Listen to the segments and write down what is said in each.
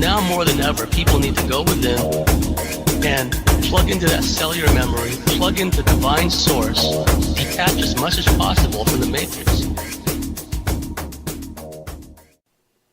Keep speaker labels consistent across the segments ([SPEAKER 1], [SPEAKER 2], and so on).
[SPEAKER 1] now more than ever, people need to go within and plug into that cellular memory, plug into divine source, detach as much as possible from the matrix.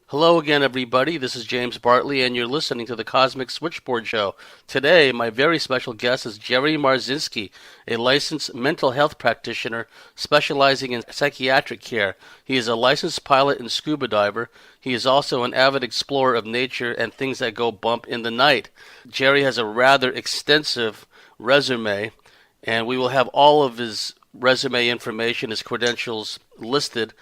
[SPEAKER 1] Hello again, everybody. This is James Bartley, and you're listening to the Cosmic Switchboard Show. Today, my very special guest is Jerry Marzinsky, a licensed mental health practitioner specializing in psychiatric care. He is a licensed pilot and scuba diver. He is also an avid explorer of nature and things that go bump in the night. Jerry has a rather extensive resume, and we will have all of his resume information, his credentials listed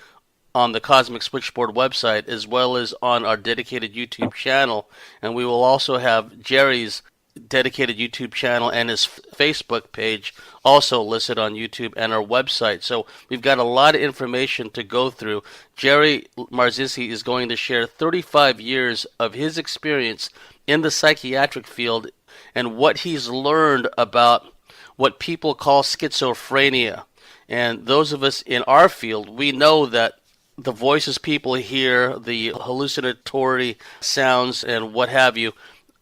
[SPEAKER 1] on the Cosmic Switchboard website, as well as on our dedicated YouTube channel. And we will also have Jerry's dedicated YouTube channel and his Facebook page also listed on YouTube and our website. So we've got a lot of information to go through. Jerry Marzinsky is going to share 35 years of his experience in the psychiatric field and what he's learned about what people call schizophrenia. And those of us in our field, we know that the voices people hear, the hallucinatory sounds and what have you,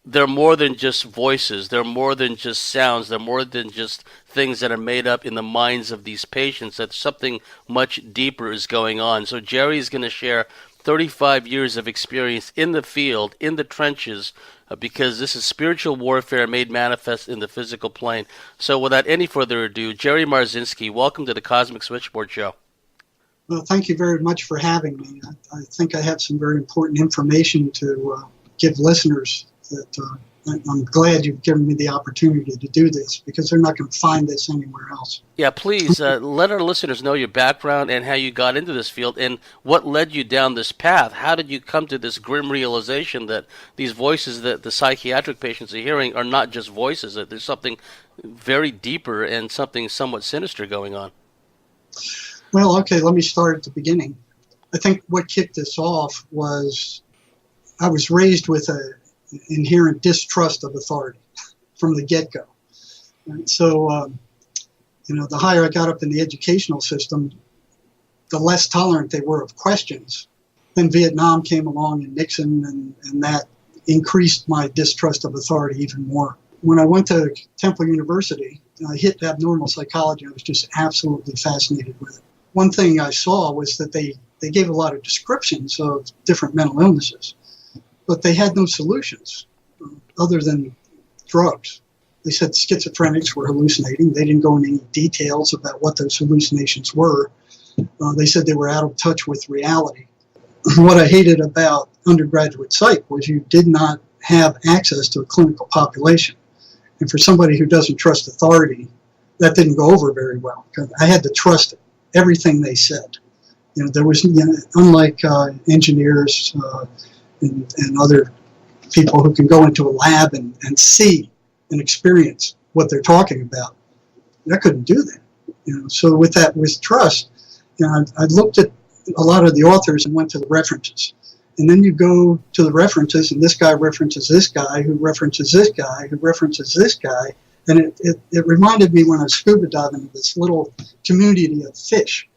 [SPEAKER 1] they're more than just voices. They're more than just sounds. They're more than just things that are made up in the minds of these patients. That something much deeper is going on. So Jerry is going to share 35 years of experience in the field, in the trenches, because this is spiritual warfare made manifest in the physical plane. So without any further ado, Jerry Marzinsky, welcome to the Cosmic Switchboard Show.
[SPEAKER 2] Well, thank you very much for having me. I think I have some very important information to give listeners that I'm glad you've given me the opportunity to do this, because they're not going to find this anywhere else.
[SPEAKER 1] Yeah, please let our listeners know your background and how you got into this field and what led you down this path. How did you come to this grim realization that these voices that the psychiatric patients are hearing are not just voices, that there's something very deeper and something somewhat sinister going on?
[SPEAKER 2] Well, okay, let me start at the beginning. I think what kicked this off was I was raised with an inherent distrust of authority from the get-go. And so, the higher I got up in the educational system, the less tolerant they were of questions. Then Vietnam came along and Nixon, and that increased my distrust of authority even more. When I went to Temple University, I hit abnormal psychology. I was just absolutely fascinated with it. One thing I saw was that they gave a lot of descriptions of different mental illnesses, but they had no solutions other than drugs. They said schizophrenics were hallucinating. They didn't go into any details about what those hallucinations were. They said they were out of touch with reality. What I hated about undergraduate psych was you did not have access to a clinical population. And for somebody who doesn't trust authority, that didn't go over very well. I had to trust everything they said. There was, unlike engineers and other people who can go into a lab and see and experience what they're talking about, I couldn't do that. So with trust, I looked at a lot of the authors and went to the references. And then you go to the references, and this guy references this guy, who references this guy, who references this guy. And it reminded me when I was scuba diving of this little community of fish.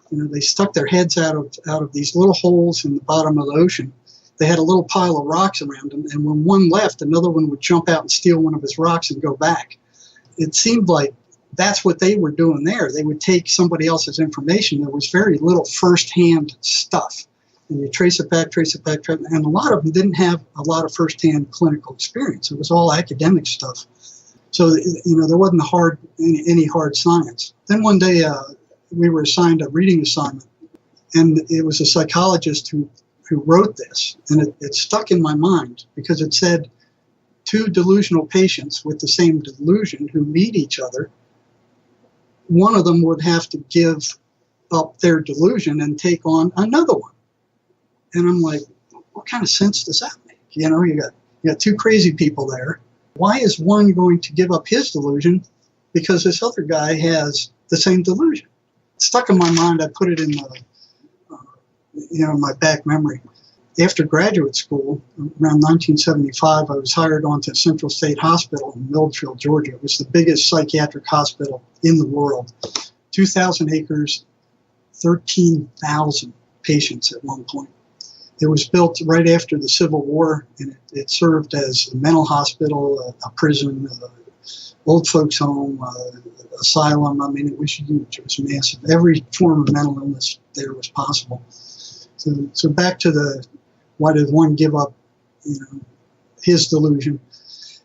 [SPEAKER 2] They stuck their heads out of these little holes in the bottom of the ocean. They had a little pile of rocks around them, and when one left, another one would jump out and steal one of his rocks and go back. It seemed like that's what they were doing there. They would take somebody else's information. There was very little first-hand stuff. And you trace it back, and a lot of them didn't have a lot of first-hand clinical experience. It was all academic stuff. So, there wasn't any hard science. Then one day we were assigned a reading assignment, and it was a psychologist who wrote this. And it stuck in my mind because it said, two delusional patients with the same delusion who meet each other, one of them would have to give up their delusion and take on another one. And I'm like, what kind of sense does that make? You got two crazy people there. Why is one going to give up his delusion because this other guy has the same delusion? It stuck in my mind. I put it in my back memory. After graduate school, around 1975, I was hired onto Central State Hospital in Milledgeville, Georgia. It was the biggest psychiatric hospital in the world. 2,000 acres, 13,000 patients at one point. It was built right after the Civil War, and it served as a mental hospital, a prison, old folks home, asylum. I mean, it was huge. It was massive. Every form of mental illness there was possible. So back to the why did one give up, his delusion.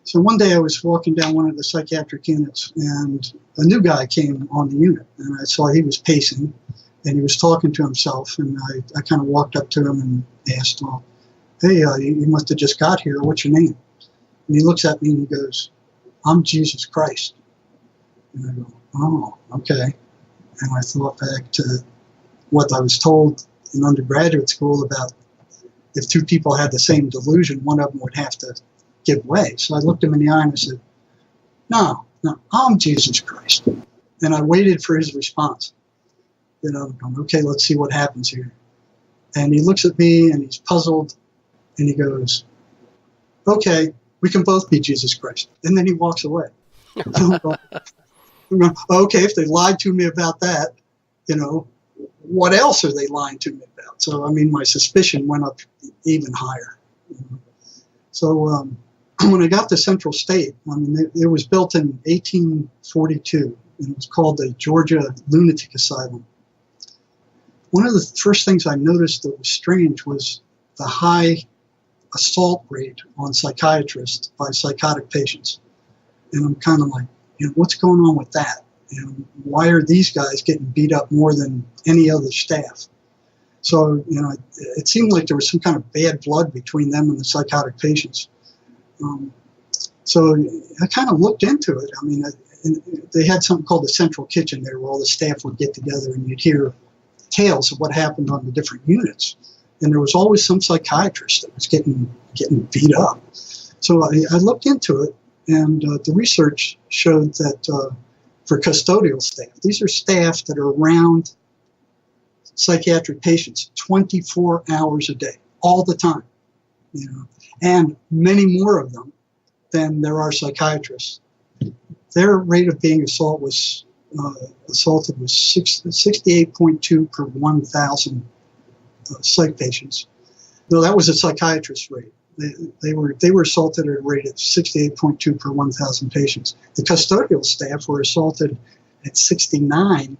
[SPEAKER 2] So one day I was walking down one of the psychiatric units, and a new guy came on the unit, and I saw he was pacing, and he was talking to himself, and I kind of walked up to him and asked, well, hey, you must have just got here. What's your name? And he looks at me and he goes, I'm Jesus Christ. And I go, oh, okay. And I thought back to what I was told in undergraduate school about if two people had the same delusion, one of them would have to give way. So I looked him in the eye and I said, no, I'm Jesus Christ. And I waited for his response. Okay, let's see what happens here. And he looks at me and he's puzzled and he goes, okay, we can both be Jesus Christ. And then he walks away. Okay, if they lied to me about that, what else are they lying to me about? So, I mean, my suspicion went up even higher. So when I got to Central State, I mean, it was built in 1842, and it was called the Georgia Lunatic Asylum. One of the first things I noticed that was strange was the high assault rate on psychiatrists by psychotic patients. And I'm kind of like, what's going on with that? And why are these guys getting beat up more than any other staff? So, it seemed like there was some kind of bad blood between them and the psychotic patients. So I kind of looked into it. I mean, they had something called the Central Kitchen there where all the staff would get together and you'd hear tales of what happened on the different units. And there was always some psychiatrist that was getting beat up. So I looked into it, and the research showed that for custodial staff, these are staff that are around psychiatric patients 24 hours a day, all the time, and many more of them than there are psychiatrists. Their rate of being assaulted was 68.2 per 1,000 psych patients. No, that was a psychiatrist rate. They were assaulted at a rate of 68.2 per 1,000 patients. The custodial staff were assaulted at 69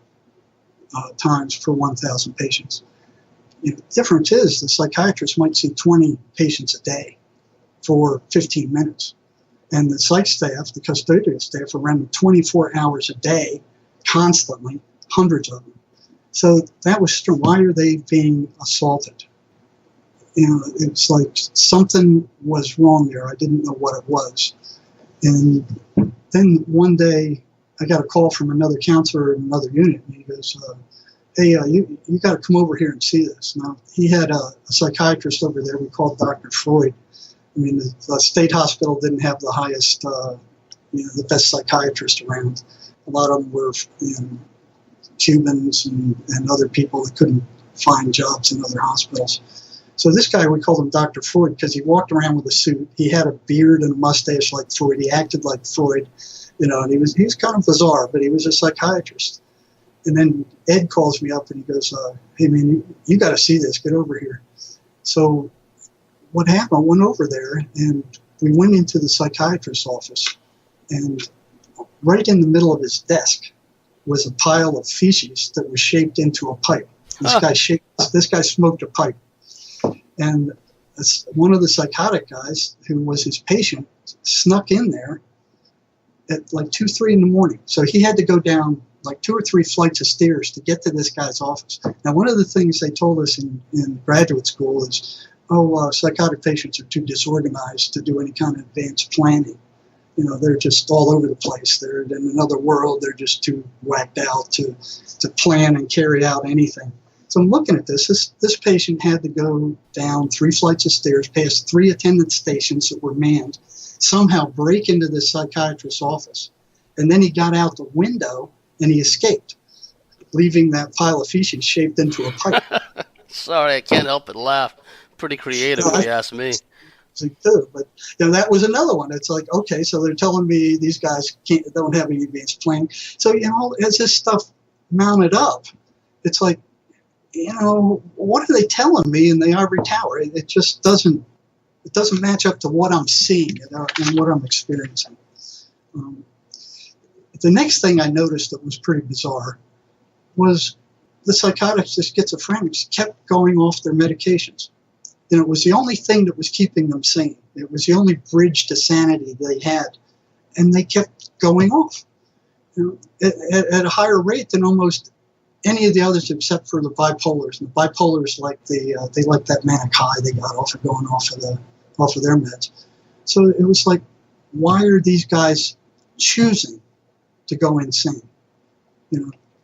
[SPEAKER 2] times per 1,000 patients. The difference is the psychiatrist might see 20 patients a day for 15 minutes. And the psych staff, the custodial staff, are running 24 hours a day, constantly, hundreds of them. So that was true. Why are they being assaulted? It's like something was wrong there. I didn't know what it was. And then one day I got a call from another counselor in another unit, and he goes, hey, you got to come over here and see this. Now, he had a psychiatrist over there we called Dr. Freud. I mean, the state hospital didn't have the highest, the best psychiatrist around. A lot of them were Cubans and other people that couldn't find jobs in other hospitals. So this guy, we called him Dr. Freud because he walked around with a suit. He had a beard and a mustache like Freud. He acted like Freud, and he was kind of bizarre, but he was a psychiatrist. And then Ed calls me up and he goes, hey, man, you got to see this. Get over here. So what happened, I went over there and we went into the psychiatrist's office, and right in the middle of his desk was a pile of feces that was shaped into a pipe. This guy smoked a pipe. And one of the psychotic guys, who was his patient, snuck in there at like 2, 3 in the morning. So he had to go down like 2 or 3 flights of stairs to get to this guy's office. Now, one of the things they told us in graduate school is, psychotic patients are too disorganized to do any kind of advanced planning. They're just all over the place. They're in another world. They're just too whacked out to plan and carry out anything. So I'm looking at this. This patient had to go down 3 flights of stairs, past 3 attendance stations that were manned, somehow break into the psychiatrist's office. And then he got out the window and he escaped, leaving that pile of feces shaped into a pipe.
[SPEAKER 1] Sorry, I can't help but laugh. Pretty creative, if you ask me.
[SPEAKER 2] Too, but that was another one. It's like, okay, so they're telling me these guys don't have any advanced planning. So as this stuff mounted up, it's like what are they telling me in the ivory tower? It just doesn't match up to what I'm seeing and what I'm experiencing. The next thing I noticed that was pretty bizarre was the psychotics, the schizophrenics, kept going off their medications. It was the only thing that was keeping them sane. It was the only bridge to sanity they had. And they kept going off at a higher rate than almost any of the others except for the bipolars. And the bipolars, they like that manic high they got off of going off of their meds. So it was like, why are these guys choosing to go insane?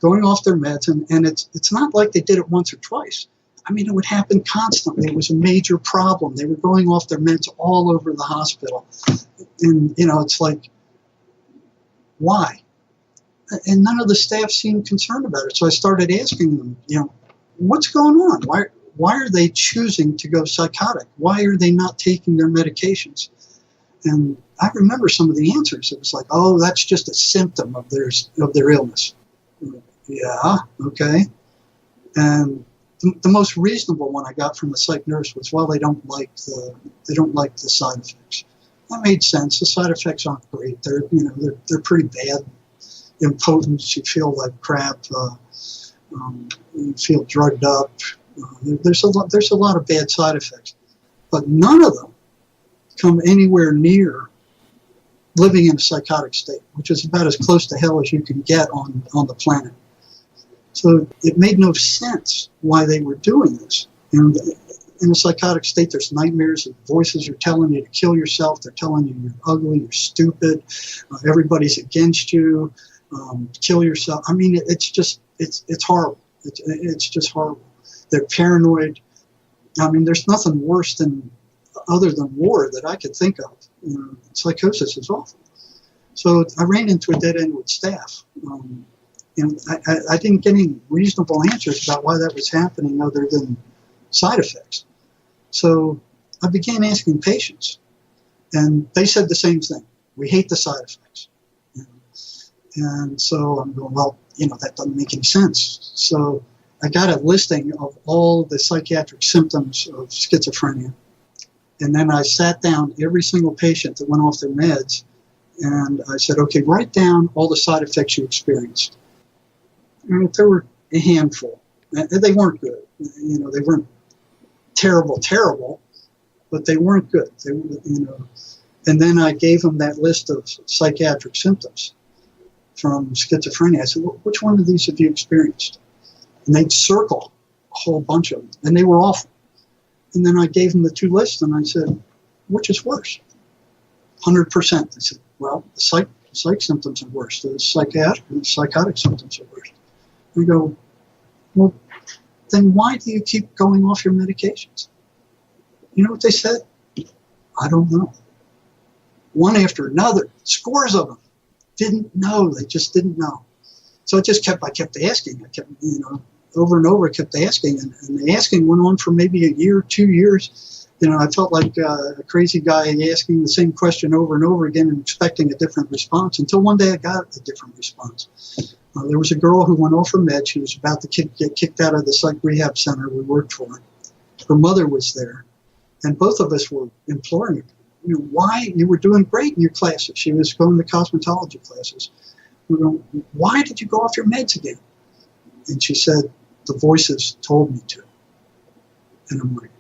[SPEAKER 2] Going off their meds, and it's not like they did it once or twice. I mean, it would happen constantly. It was a major problem. They were going off their meds all over the hospital. And, it's like, why? And none of the staff seemed concerned about it. So I started asking them, what's going on? Why are they choosing to go psychotic? Why are they not taking their medications? And I remember some of the answers. It was like, oh, that's just a symptom of their illness. Yeah, okay. And the most reasonable one I got from the psych nurse was, well, they don't like the side effects. That made sense. The side effects aren't great. They're pretty bad. Impotence, you feel like crap. You feel drugged up. There's a lot of bad side effects, but none of them come anywhere near living in a psychotic state, which is about as close to hell as you can get on the planet. So it made no sense why they were doing this. And in a psychotic state, there's nightmares, and voices are telling you to kill yourself. They're telling you you're ugly, you're stupid, everybody's against you, kill yourself. I mean, it's horrible. It's just horrible. They're paranoid. I mean, there's nothing worse other than war that I could think of. Psychosis is awful. So I ran into a dead end with staff. And I didn't get any reasonable answers about why that was happening other than side effects. So I began asking patients, and they said the same thing. We hate the side effects. And so I'm going, well, that doesn't make any sense. So I got a listing of all the psychiatric symptoms of schizophrenia. And then I sat down every single patient that went off their meds, and I said, okay, write down all the side effects you experienced. And there were a handful. They weren't good. They weren't terrible, but they weren't good. And then I gave them that list of psychiatric symptoms from schizophrenia. I said, well, which one of these have you experienced? And they'd circle a whole bunch of them, and they were awful. And then I gave them the two lists, and I said, which is worse? 100%. They said, well, the psych symptoms are worse. The psychotic symptoms are worse. We go, well, then why do you keep going off your medications? You know what they said? I don't know. One after another, scores of them didn't know. They just didn't know. So I kept asking. I kept, over and over, I kept asking, and the asking went on for maybe a year, 2 years. I felt like a crazy guy asking the same question over and over again and expecting a different response, until one day I got a different response. There was a girl who went off her meds. She was about to get kicked out of the psych rehab center we worked for. Her mother was there, and both of us were imploring her, why? You were doing great in your classes. She was going to cosmetology classes. We were going, why did you go off your meds again? And she said, the voices told me to. And I'm like,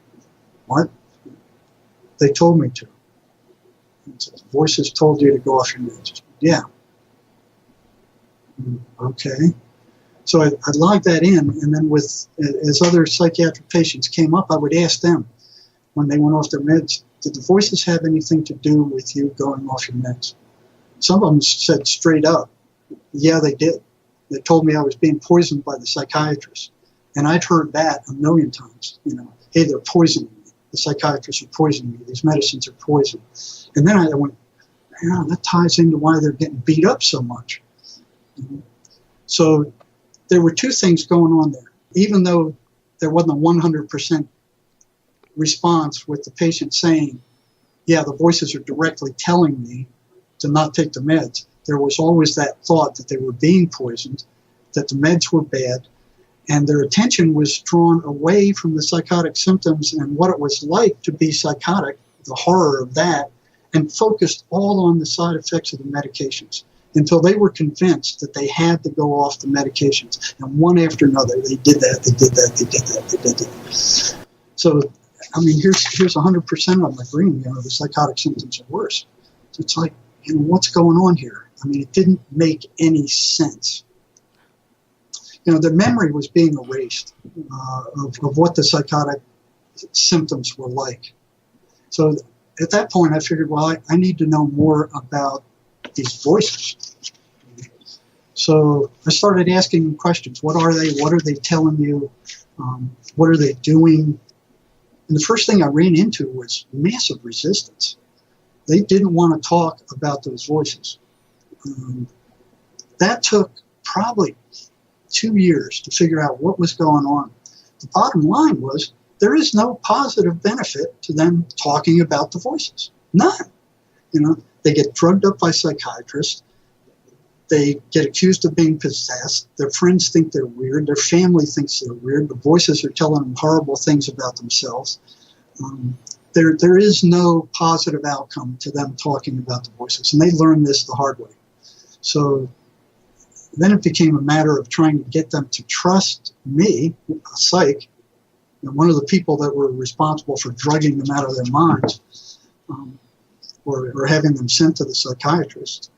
[SPEAKER 2] what? They told me to. And so the voices told you to go off your meds. Yeah. Okay. So I logged that in, and then as other psychiatric patients came up, I would ask them when they went off their meds, did the voices have anything to do with you going off your meds? Some of them said straight up, yeah, they did. They told me I was being poisoned by the psychiatrist. And I'd heard that a million times, hey, they're poisoning me. The psychiatrists are poisoning me. These medicines are poison. And then I went, yeah, that ties into why they're getting beat up so much. So there were two things going on there. Even though there wasn't a 100% response with the patient saying, yeah, the voices are directly telling me to not take the meds, there was always that thought that they were being poisoned, that the meds were bad, And their attention was drawn away from the psychotic symptoms and what it was like to be psychotic, the horror of that, and focused all on the side effects of the medications until they were convinced that they had to go off the medications. And one after another, they did that, they did that, they did that, they did that. So, I mean, here's 100% of them agreeing, the psychotic symptoms are worse. So it's like, what's going on here? I mean, it didn't make any sense. The memory was being erased of what the psychotic symptoms were like. So at that point, I figured, well, I need to know more about these voices. So I started asking questions. What are they? What are they telling you? What are they doing? And the first thing I ran into was massive resistance. They didn't want to talk about those voices. That took probably 2 years to figure out what was going on. The bottom line was there is no positive benefit to them talking about the voices. None. They get drugged up by psychiatrists. They get accused of being possessed. Their friends think they're weird. Their family thinks they're weird. The voices are telling them horrible things about themselves. There is no positive outcome to them talking about the voices, and they learned this the hard way. So then it became a matter of trying to get them to trust me, a psych, one of the people that were responsible for drugging them out of their minds, or having them sent to the psychiatrist.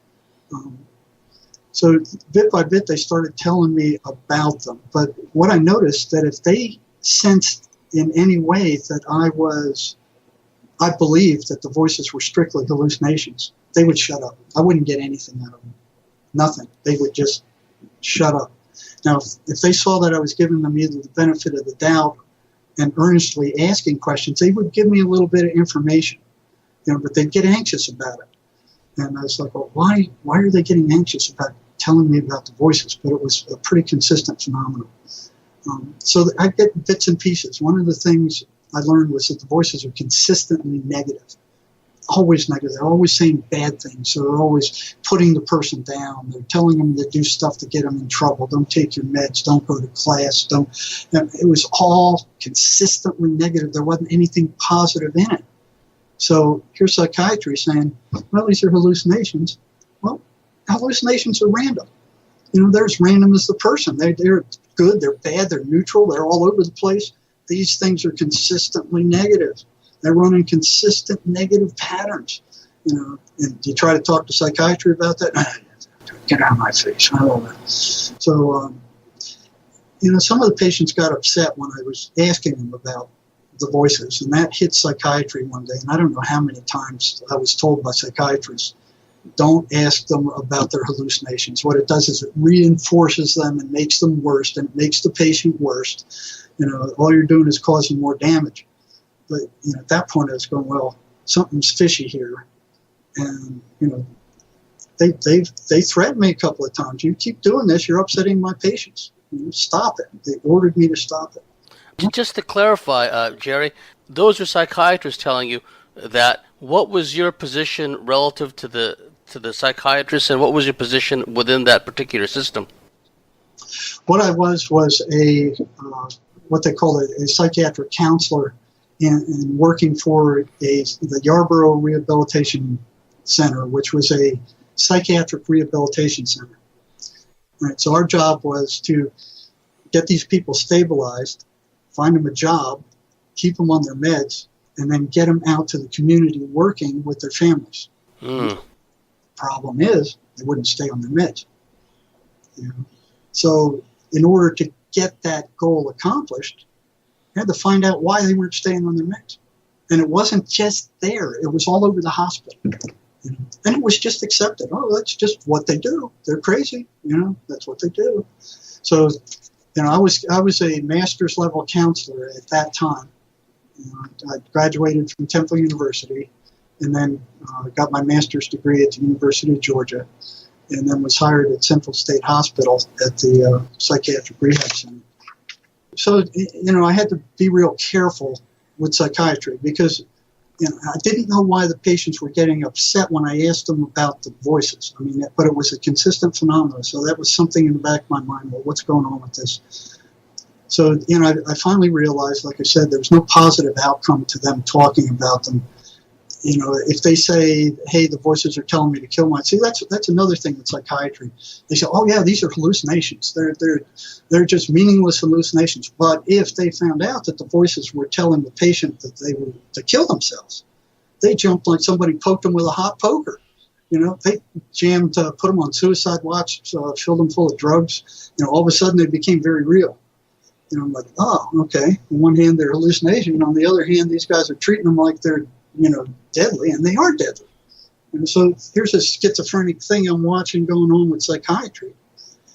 [SPEAKER 2] So bit by bit, they started telling me about them. But what I noticed that if they sensed in any way that I believed that the voices were strictly hallucinations, they would shut up. I wouldn't get anything out of them. Nothing. They would just shut up. Now, if they saw that I was giving them either the benefit of the doubt and earnestly asking questions, they would give me a little bit of information, but they'd get anxious about it. And I was like, well, why are they getting anxious about telling me about the voices? But it was a pretty consistent phenomenon. So I get bits and pieces. One of the things I learned was that the voices are consistently negative. Always negative. They're always saying bad things. So they're always putting the person down. They're telling them to do stuff to get them in trouble. Don't take your meds. Don't go to class. It was all consistently negative. There wasn't anything positive in it. So here's psychiatry saying, well, these are hallucinations. Well, hallucinations are random. They're as random as the person. They're good, they're bad, they're neutral, they're all over the place. These things are consistently negative. They run in consistent negative patterns. And you try to talk to psychiatry about that, get out of my face. So, some of the patients got upset when I was asking them about the voices, and that hit psychiatry one day. And I don't know how many times I was told by psychiatrists, don't ask them about their hallucinations. What it does is it reinforces them and makes them worse, and it makes the patient worse. All you're doing is causing more damage. But at that point, I was going, well, something's fishy here, and they threatened me a couple of times. You keep doing this, you're upsetting my patients. Stop it. They ordered me to stop it.
[SPEAKER 1] Just to clarify, Jerry, those are psychiatrists telling you that. What was your position relative to the psychiatrist, and what was your position within that particular system?
[SPEAKER 2] What I was a what they call a psychiatric counselor, and working for the Yarborough Rehabilitation Center, which was a psychiatric rehabilitation center. Right. So our job was to get these people stabilized, find them a job, keep them on their meds, and then get them out to the community working with their families. Problem is, they wouldn't stay on their meds. So in order to get that goal accomplished, you had to find out why they weren't staying on their meds. And it wasn't just there. It was all over the hospital. And it was just accepted. Oh, that's just what they do. They're crazy. That's what they do. So, I was a master's level counselor at that time. I graduated from Temple University, and then got my master's degree at the University of Georgia, and then was hired at Central State Hospital at the Psychiatric Rehab Center. So, I had to be real careful with psychiatry because, I didn't know why the patients were getting upset when I asked them about the voices. But it was a consistent phenomenon, so that was something in the back of my mind. Well, what's going on with this? So, I finally realized, like I said, there's no positive outcome to them talking about them. If they say, hey, the voices are telling me to kill myself, see, that's another thing with psychiatry. They say, oh yeah, these are hallucinations. They're just meaningless hallucinations. But if they found out that the voices were telling the patient that they were to kill themselves, they jumped like somebody poked them with a hot poker. They jammed, put them on suicide watch, filled them full of drugs. All of a sudden they became very real. I'm like, oh, okay. On one hand, they're hallucination. On the other hand, these guys are treating them like they're, deadly, and they are deadly. And so here's a schizophrenic thing I'm watching going on with psychiatry.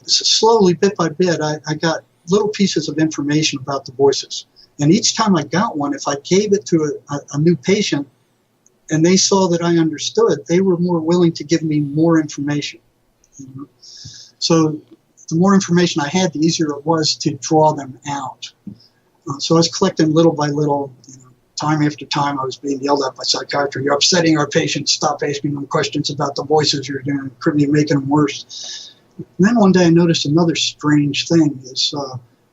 [SPEAKER 2] So slowly, bit by bit, I got little pieces of information about the voices. And each time I got one, if I gave it to a new patient and they saw that I understood, they were more willing to give me more information. So the more information I had, the easier it was to draw them out. So I was collecting little by little, time after time. I was being yelled at by psychiatry. You're upsetting our patients. Stop asking them questions about the voices you're doing. Could be making them worse. And then one day I noticed another strange thing is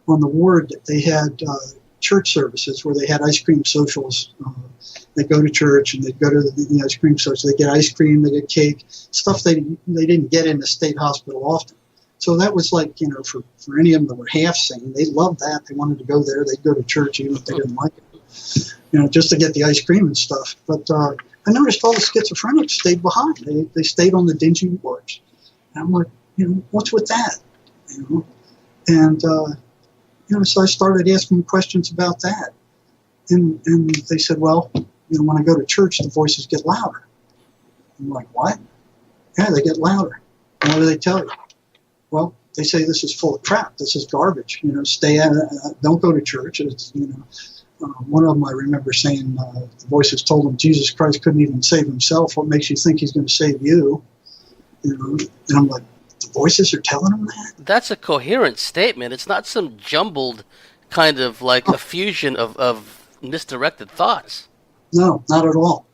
[SPEAKER 2] on the ward they had church services where they had ice cream socials. They go to church and they go to the ice cream socials. They get ice cream, they get cake, stuff they didn't get in the state hospital often. So that was like, for any of them that were half sane, they loved that. They wanted to go there. They'd go to church even if they didn't like it, just to get the ice cream and stuff. But I noticed all the schizophrenics stayed behind. They stayed on the dingy wards. And I'm like, what's with that? And so I started asking them questions about that. And they said, well, when I go to church, the voices get louder. I'm like, what? Yeah, they get louder. And what do they tell you? Well, they say this is full of crap. This is garbage. Stay out. Don't go to church. It's, one of them I remember saying the voices told him Jesus Christ couldn't even save himself. What makes you think he's going to save you? And I'm like, the voices are telling him that?
[SPEAKER 1] That's a coherent statement. It's not some jumbled kind of like a fusion of misdirected thoughts.
[SPEAKER 2] No, not at all.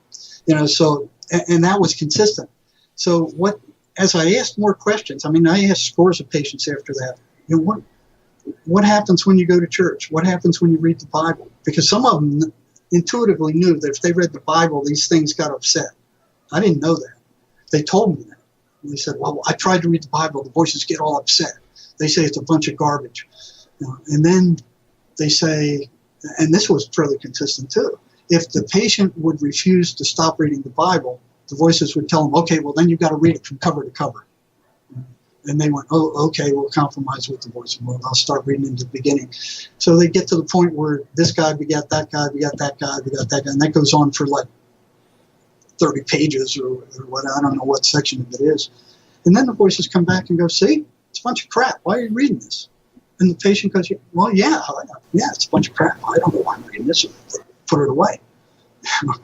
[SPEAKER 2] So, and that was consistent. So as I asked more questions, I asked scores of patients after that, what happens when you go to church? What happens when you read the Bible? Because some of them intuitively knew that if they read the Bible, these things got upset. I didn't know that. They told me that. And they said, well, I tried to read the Bible. The voices get all upset. They say it's a bunch of garbage. And then they say, and this was fairly consistent too, if the patient would refuse to stop reading the Bible, the voices would tell them, okay, well, then you've got to read it from cover to cover. And they went, oh, okay, we'll compromise with the voice. Well, I'll start reading into the beginning. So they get to the point where this guy begat that guy, begat that guy, begat that guy, and that goes on for like 30 pages or what, I don't know what section of it is. And then the voices come back and go, see, it's a bunch of crap. Why are you reading this? And the patient goes, well, yeah, it's a bunch of crap. I don't know why I'm reading this. Put it away.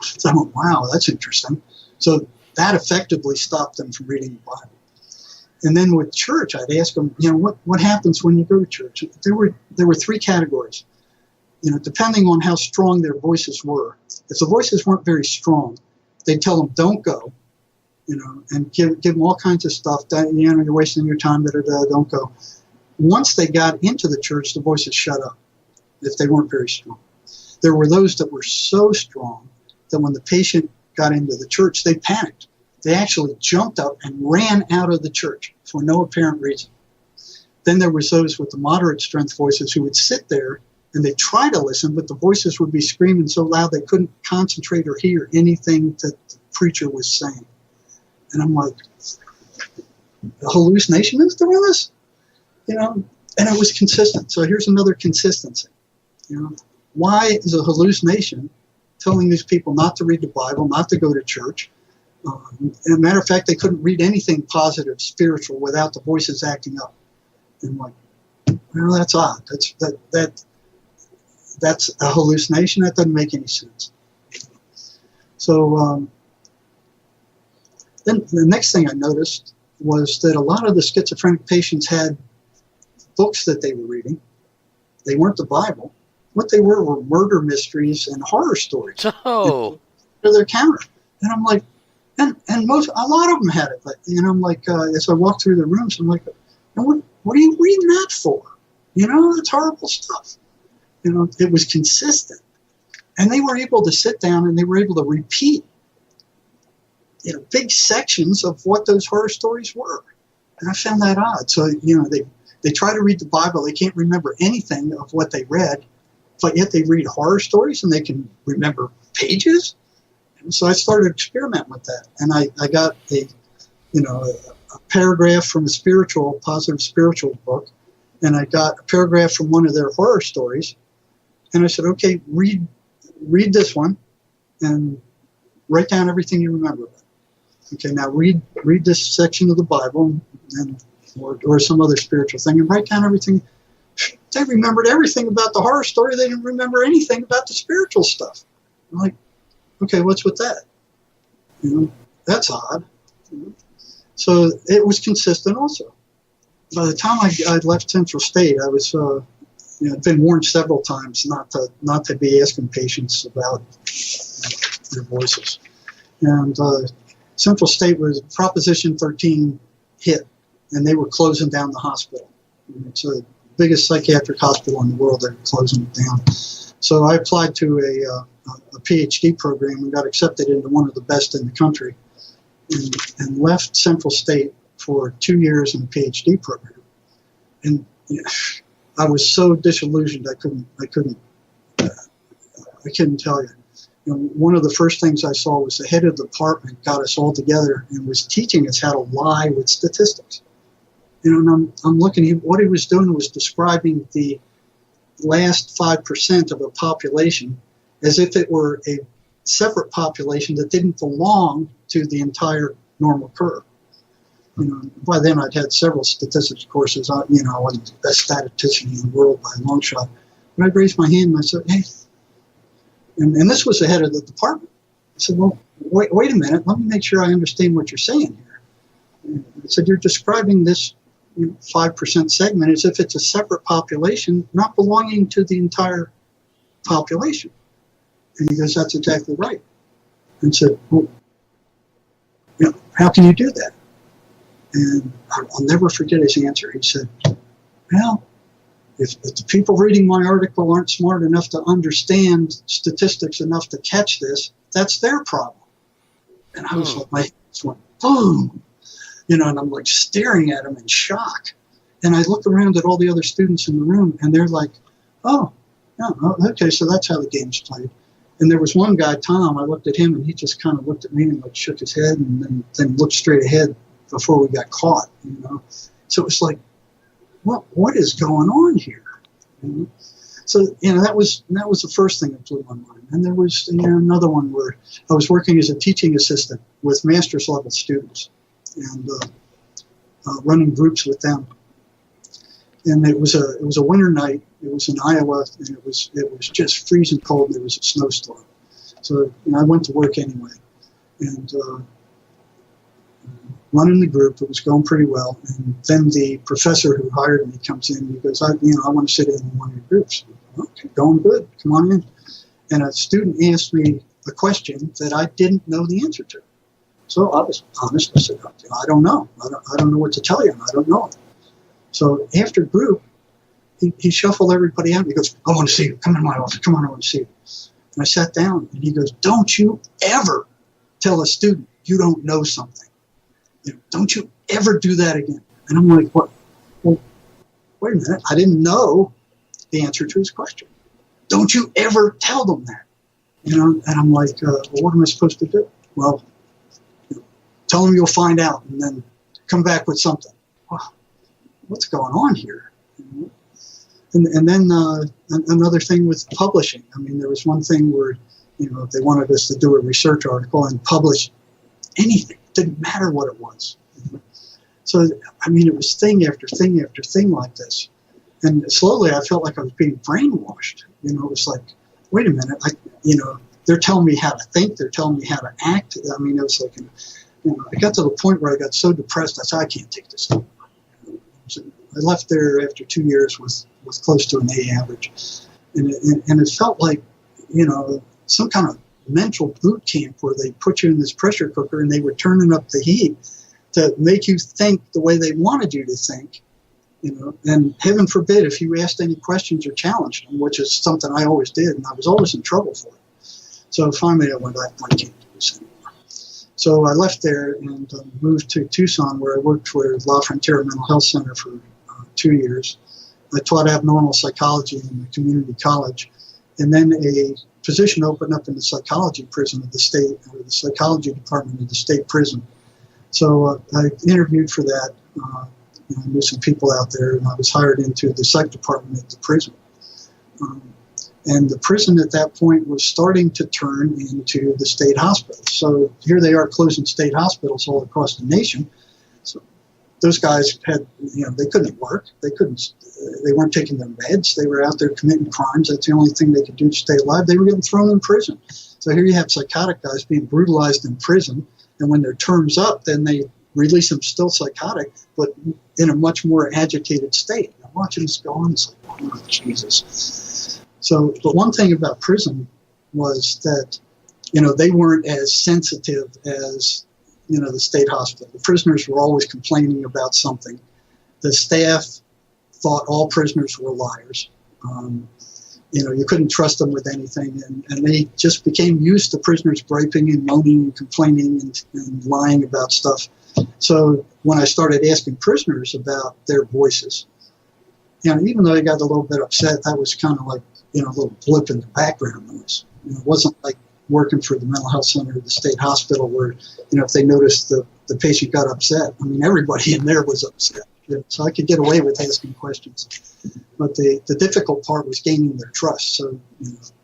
[SPEAKER 2] So I went, wow, that's interesting. So that effectively stopped them from reading the Bible. And then with church, I'd ask them, what happens when you go to church? There were three categories. Depending on how strong their voices were. If the voices weren't very strong, they'd tell them, don't go, and give them all kinds of stuff. That, you're wasting your time, don't go. Once they got into the church, the voices shut up if they weren't very strong. There were those that were so strong that when the patient got into the church, they panicked. They actually jumped up and ran out of the church for no apparent reason. Then there was those with the moderate strength voices who would sit there and they'd try to listen, but the voices would be screaming so loud they couldn't concentrate or hear anything that the preacher was saying. And I'm like, the hallucination is doing this? And it was consistent. So here's another consistency. Why is a hallucination telling these people not to read the Bible, not to go to church? As a matter of fact, they couldn't read anything positive, spiritual, without the voices acting up. And I'm like, well, that's odd. That's a hallucination. That doesn't make any sense. So then the next thing I noticed was that a lot of the schizophrenic patients had books that they were reading. They weren't the Bible. What they were murder mysteries and horror stories.
[SPEAKER 1] Oh.
[SPEAKER 2] To their counter. And I'm like, and a lot of them had it. But, I'm like, as I walked through the rooms, I'm like, what are you reading that for? It's horrible stuff. It was consistent. And they were able to sit down and they were able to repeat, big sections of what those horror stories were. And I found that odd. So, they try to read the Bible. They can't remember anything of what they read, but yet they read horror stories and they can remember pages. And so I started experimenting with that. And I got a paragraph from a positive spiritual book. And I got a paragraph from one of their horror stories. And I said, okay, read this one and write down everything you remember. Okay, now read this section of the Bible or some other spiritual thing and write down everything. They remembered everything about the horror story. They didn't remember anything about the spiritual stuff. I'm like, okay, what's with that? That's odd. So it was consistent also. By the time I left Central State, I was I'd been warned several times not to be asking patients about their voices. And Central State was Proposition 13 hit, and they were closing down the hospital. It's the biggest psychiatric hospital in the world. They're closing it down. So I applied to a PhD program and got accepted into one of the best in the country, and left Central State for 2 years in a PhD program. And I was so disillusioned I couldn't tell you. One of the first things I saw was the head of the department got us all together and was teaching us how to lie with statistics. And I'm looking at what he was doing was describing the last 5% of a population as if it were a separate population that didn't belong to the entire normal curve. By then I'd had several statistics courses. I wasn't the best statistician in the world by a long shot. But I raised my hand and I said, hey, and this was the head of the department. I said, well, wait a minute. Let me make sure I understand what you're saying here. And I said, you're describing this 5% segment as if it's a separate population, not belonging to the entire population. And he goes, that's exactly right. And said, well, how can you do that? And I'll never forget his answer. He said, well, if the people reading my article aren't smart enough to understand statistics enough to catch this, that's their problem. And I was like, my hands went boom, and I'm like staring at him in shock. And I look around at all the other students in the room, and they're like, oh, okay, so that's how the game's played. And there was one guy, Tom, I looked at him, and he just kind of looked at me and like shook his head and then looked straight ahead before we got caught, So it was like, what is going on here? So that was the first thing that blew my mind. And there was another one where I was working as a teaching assistant with master's level students and running groups with them. And it was a winter night. It was in Iowa, and it was just freezing cold. And there was a snowstorm. So I went to work anyway, and running the group. It was going pretty well. And then the professor who hired me comes in and he goes, I want to sit in one of your groups. Okay, going good. Come on in. And a student asked me a question that I didn't know the answer to. So I was honest. I said, I don't know. I don't know what to tell you. I don't know it. So after group, he shuffled everybody out. He goes, I want to see you. Come in my office. Come on, I want to see you. And I sat down and he goes, don't you ever tell a student you don't know something. Don't you ever do that again. And I'm like, what? Well, wait a minute. I didn't know the answer to his question. Don't you ever tell them that. And I'm like, well, what am I supposed to do? Well, tell them you'll find out and then come back with something. Well, what's going on here? And then another thing with publishing. I mean, there was one thing where, they wanted us to do a research article and publish anything. It didn't matter what it was. So, I mean, it was thing after thing after thing like this. And slowly I felt like I was being brainwashed. It was like, wait a minute, they're telling me how to think. They're telling me how to act. I mean, it was like, I got to the point where I got so depressed, I said, I can't take this anymore. So I left there after 2 years with close to an A average. And it felt like, some kind of mental boot camp where they put you in this pressure cooker and they were turning up the heat to make you think the way they wanted you to think. And heaven forbid if you asked any questions or challenged them, which is something I always did, and I was always in trouble for it. So finally I went, I can't do this anymore. So I left there and moved to Tucson, where I worked for La Frontera Mental Health Center for 2 years. I taught abnormal psychology in the community college, and then a position opened up in the psychology prison of the state, or the psychology department of the state prison. So I interviewed for that. I knew some people out there, and I was hired into the psych department at the prison. And the prison at that point was starting to turn into the state hospital. So here they are closing state hospitals all across the nation. So those guys had, they couldn't work. They weren't taking their meds. They were out there committing crimes. That's the only thing they could do to stay alive. They were getting thrown in prison. So here you have psychotic guys being brutalized in prison. And when their term's up, then they release them still psychotic, but in a much more agitated state. I'm watching this go on, it's like, oh, Jesus. So, but one thing about prison was that, they weren't as sensitive as, the state hospital. The prisoners were always complaining about something. The staff thought all prisoners were liars. You couldn't trust them with anything, and they just became used to prisoners griping and moaning and complaining and lying about stuff. So when I started asking prisoners about their voices, even though they got a little bit upset, that was kind of like, a little blip in the background noise. It wasn't like working for the mental health center or the state hospital where, if they noticed the patient got upset, everybody in there was upset. So I could get away with asking questions. But the difficult part was gaining their trust. So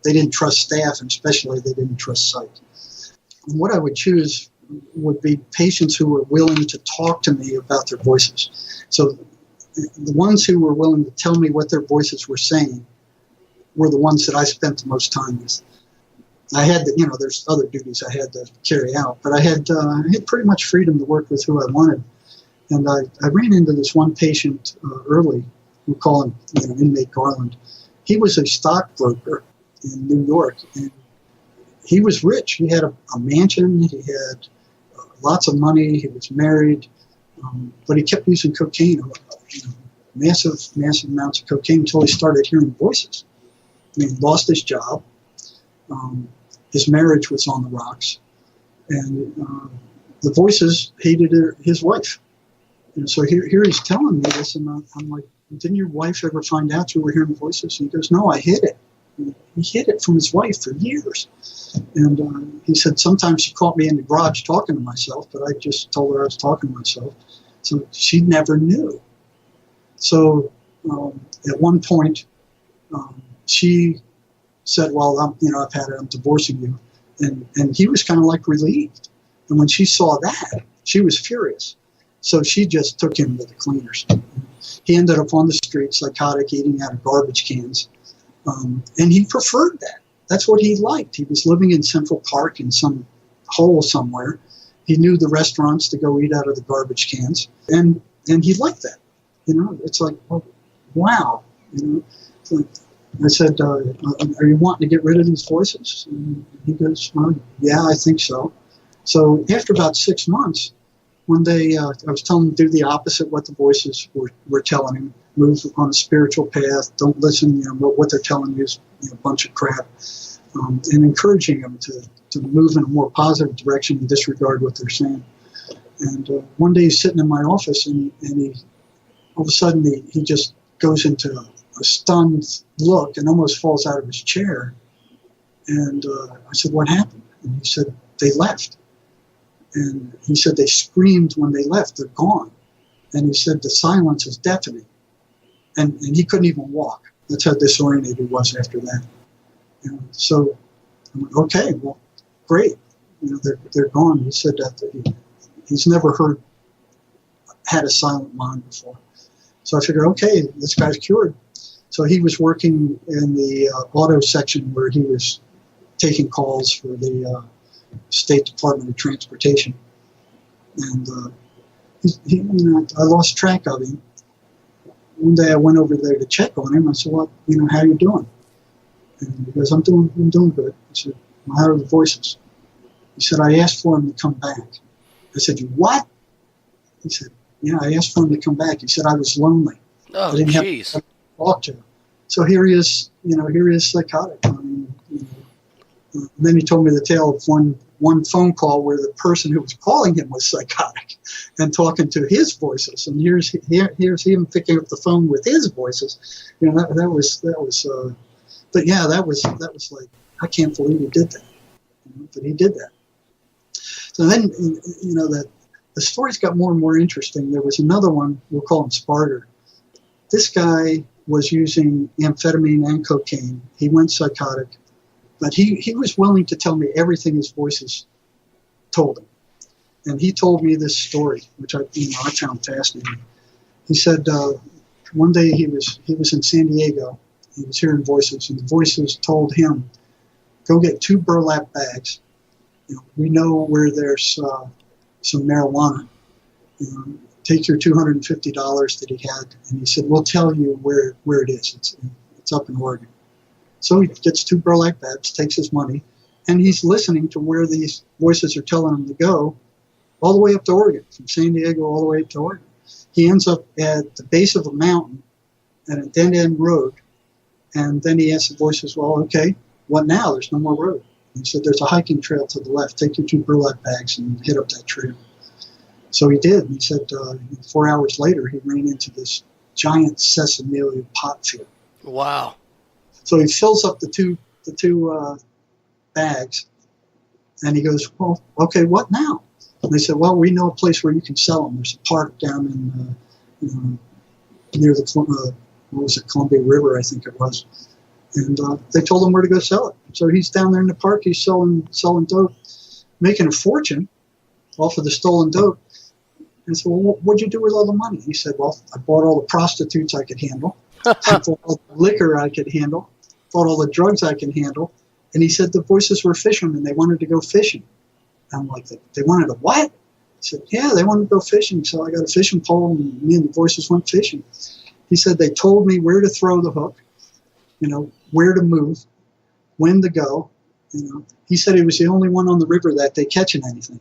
[SPEAKER 2] they didn't trust staff, and especially they didn't trust psych. And what I would choose would be patients who were willing to talk to me about their voices. So the ones who were willing to tell me what their voices were saying were the ones that I spent the most time with. I had there's other duties I had to carry out, but I had pretty much freedom to work with who I wanted. And I ran into this one patient early. We call him inmate Garland. He was a stockbroker in New York, and he was rich. He had a mansion. He had lots of money. He was married, but he kept using cocaine, massive amounts of cocaine, until he started hearing voices. He lost his job. His marriage was on the rocks, and the voices hated his wife. And so here he's telling me this, and I'm like, didn't your wife ever find out you were hearing voices? And he goes, no, I hid it. He hid it from his wife for years. And he said, sometimes she caught me in the garage talking to myself, but I just told her I was talking to myself. So she never knew. So at one point, she said, well, I've had it, I'm divorcing you. And he was kind of like relieved. And when she saw that, she was furious. So she just took him to the cleaners. He ended up on the street, psychotic, eating out of garbage cans. And he preferred that. That's what he liked. He was living in Central Park in some hole somewhere. He knew the restaurants to go eat out of the garbage cans. And he liked that. It's like, oh, wow. I said, are you wanting to get rid of these voices? And he goes, well, yeah, I think so. So after about 6 months, one day I was telling him to do the opposite what the voices were telling him. Move on a spiritual path. Don't listen. What they're telling you is a bunch of crap. And encouraging him to move in a more positive direction and disregard what they're saying. And one day he's sitting in my office, and he all of a sudden he just goes into a stunned look and almost falls out of his chair. And I said, what happened? And he said, they left. And he said, they screamed when they left. They're gone. And he said, the silence is deafening. And he couldn't even walk. That's how disoriented he was after that. So I went, okay, well, great. They're gone. He said that he's never had a silent mind before. So I figured, okay, this guy's cured. So he was working in the auto section where he was taking calls for the State Department of Transportation. And I lost track of him. One day I went over there to check on him. I said, well, how are you doing? And he goes, I'm doing good. I said, well, how are the voices? He said, I asked for him to come back. I said, you what? He said, yeah, I asked for him to come back. He said, I was lonely. I
[SPEAKER 1] Oh,
[SPEAKER 2] didn't have
[SPEAKER 1] jeez.
[SPEAKER 2] to talk to. So here he is, here he is psychotic. I mean, and then he told me the tale of one phone call where the person who was calling him was psychotic and talking to his voices. And here's him picking up the phone with his voices. That was. But yeah, that was like, I can't believe he did that. But he did that. So then, that the stories got more and more interesting. There was another one, we'll call him Sparter. This guy was using amphetamine and cocaine. He went psychotic, but he was willing to tell me everything his voices told him. And he told me this story, which I found fascinating. He said one day he was in San Diego. He was hearing voices, and the voices told him, "Go get 2 burlap bags. We know where there's some marijuana. Take your $250 that he had," and he said, "We'll tell you where it is. It's up in Oregon." So he gets 2 burlap bags, takes his money, and he's listening to where these voices are telling him to go, all the way up to Oregon, from San Diego all the way up to Oregon. He ends up at the base of a mountain at a dead-end road, and then he asks the voices, "Well, okay, what now? There's no more road." He said, "There's a hiking trail to the left. Take your 2 burlap bags and hit up that trail." So he did. He said 4 hours later, he ran into this giant sesame pot field.
[SPEAKER 1] Wow.
[SPEAKER 2] So he fills up the two bags, and he goes, "Well, okay, what now?" And they said, "Well, we know a place where you can sell them. There's a park down in near the Columbia River, I think it was." And they told him where to go sell it. So he's down there in the park. He's selling dope, making a fortune off of the stolen dope. And I said, "Well, what'd you do with all the money?" He said, "Well, I bought all the prostitutes I could handle. I bought all the liquor I could handle. Bought all the drugs I can handle." And he said the voices were fishermen. They wanted to go fishing. I'm like, "They wanted to what?" He said, "Yeah, they wanted to go fishing. So I got a fishing pole, and me and the voices went fishing." He said they told me where to throw the hook, where to move, when to go. He said he was the only one on the river that day catching anything.